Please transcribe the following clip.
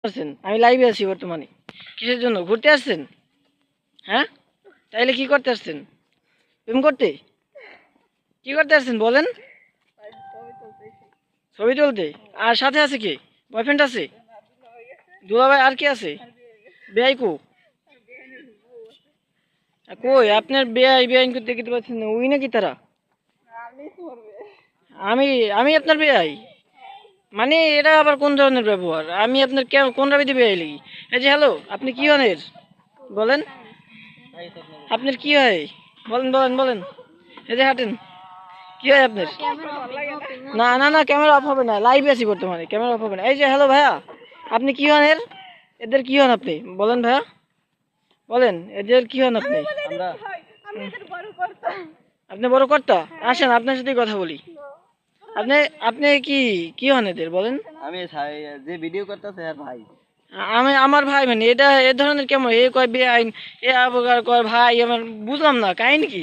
করছেন? আমি লাইভে আছি বর্তমানে। কিসের জন্য? ঘুরতে আসছেন? হ্যাঁ? তাইলে কি করতে আসছেন? প্রেম করতে? কি করতে আসছেন বলেন? ছবি তুলতে? আর সাথে আছে কে? বয়ফ্রেন্ড আছে? দুলাভাই আর কে আছে? বেআই কো? কই আপনার বেআই বেআইন করতে দেখতে পাচ্ছেন না? ওই নাকি তারা? আমি আমি আপনার বেআই? মানে এটা আবার কোন ধরনের ব্যবহার? আমি আপনার কোন রাবিতে বেআই লাগি? এই যে হ্যালো, আপনি কি হন এর? বলেন। আপনার কি হয়? বলেন বলেন বলেন। এই যে হাঁটেন। কি হয় আপনার? না না না, ক্যামেরা অফ হবে না, লাইভ আছি বর্তমানে, ক্যামেরা অফ হবে না। এই যে হ্যালো ভাইয়া, আপনি কি হন এর? এদের কি হন আপনি? বলেন ভাইয়া, বলেন এদের কি হন আপনি? আমরা আপনি বড় কর্তা? আসেন আপনার সাথেই কথা বলি। আপনি আপনি কি কি হন এদের বলেন? আমি যে ভিডিও করতেছে আর ভাই আমি আমার ভাই, মানে এটা এ ধরনের কেমন? এ কয় বেআইন, এ আবার কয় ভাই, আমার বুঝলাম না কাহিনী কি?